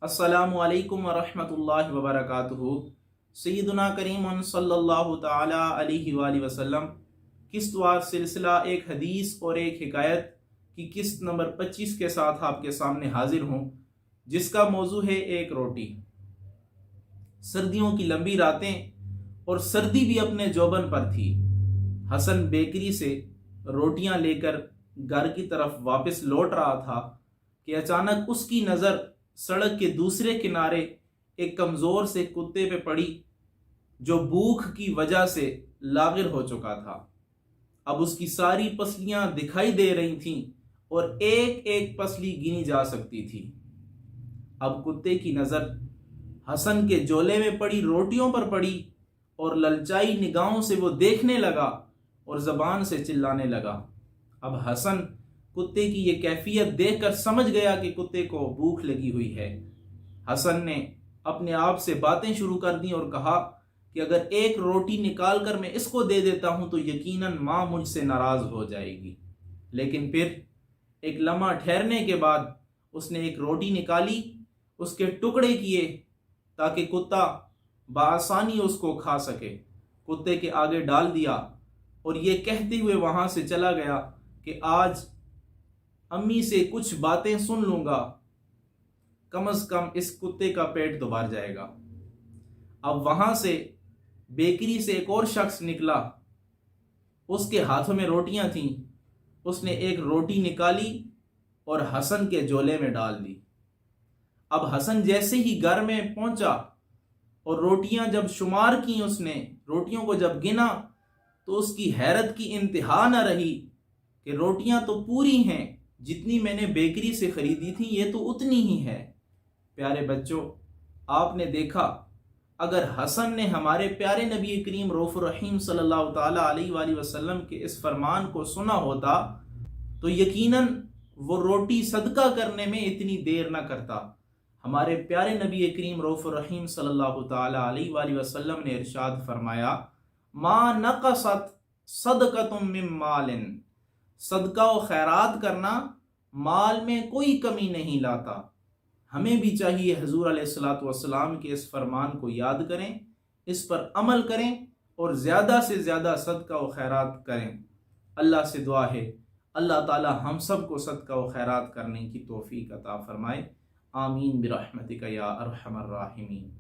अस्सलामु अलैकुम वरहमतुल्लाहि वबरकातुहू। सय्यदुना करीम सल्लल्लाहु ताला अलैहि वसल्लम किस्तवार सिलसिला एक हदीस और एक हिकायत की किस्त नंबर 25 के साथ आपके सामने हाजिर हूँ, जिसका मौजू है एक रोटी। सर्दियों की लंबी रातें और सर्दी भी अपने जोबन पर थी। हसन बेकरी से रोटियां लेकर घर की तरफ वापस लौट रहा था कि अचानक उसकी नज़र सड़क के दूसरे किनारे एक कमज़ोर से कुत्ते पे पड़ी, जो भूख की वजह से लागिर हो चुका था। अब उसकी सारी पसलियां दिखाई दे रही थीं और एक एक पसली गिनी जा सकती थी। अब कुत्ते की नज़र हसन के झोले में पड़ी रोटियों पर पड़ी और ललचाई निगाहों से वो देखने लगा और ज़बान से चिल्लाने लगा। अब हसन कुत्ते की ये कैफियत देखकर समझ गया कि कुत्ते को भूख लगी हुई है। हसन ने अपने आप से बातें शुरू कर दी और कहा कि अगर एक रोटी निकाल कर मैं इसको दे देता हूं तो यकीनन माँ मुझसे नाराज हो जाएगी। लेकिन फिर एक लम्हा ठहरने के बाद उसने एक रोटी निकाली, उसके टुकड़े किए ताकि कुत्ता बआसानी उसको खा सके, कुत्ते के आगे डाल दिया और ये कहते हुए वहां से चला गया कि आज अम्मी से कुछ बातें सुन लूंगा, कम से कम इस कुत्ते का पेट तो भर जाएगा। अब वहां से बेकरी से एक और शख्स निकला, उसके हाथों में रोटियां थीं। उसने एक रोटी निकाली और हसन के झोले में डाल दी। अब हसन जैसे ही घर में पहुंचा और रोटियां जब शुमार की, उसने रोटियों को जब गिना तो उसकी हैरत की इंतहा न रही कि रोटियां तो पूरी हैं, जितनी मैंने बेकरी से खरीदी थी ये तो उतनी ही है। प्यारे बच्चों, आपने देखा, अगर हसन ने हमारे प्यारे नबी करीम रऊफ़ुर रहीम सल्लल्लाहु ताला अलैहि वसल्लम के इस फरमान को सुना होता तो यकीनन वो रोटी सदका करने में इतनी देर न करता। हमारे प्यारे नबी करीम रऊफ़ुर रहीम सल्लल्लाहु ताला अलैहि वसल्लम ने इरशाद फरमाया, मा नक़सत सदक़तुम मिन मालिन, सदका व खैरात करना माल में कोई कमी नहीं लाता। हमें भी चाहिए हुज़ूर अलैहिस्सलातु वस्सलाम के इस फरमान को याद करें, इस पर अमल करें और ज़्यादा से ज़्यादा सदका व खैरात करें। अल्लाह से दुआ है अल्लाह ताला हम सब को सदका व खैरात करने की तौफीक अता फरमाए। आमीन बिरहमतिका या अरहमर राहिमीन।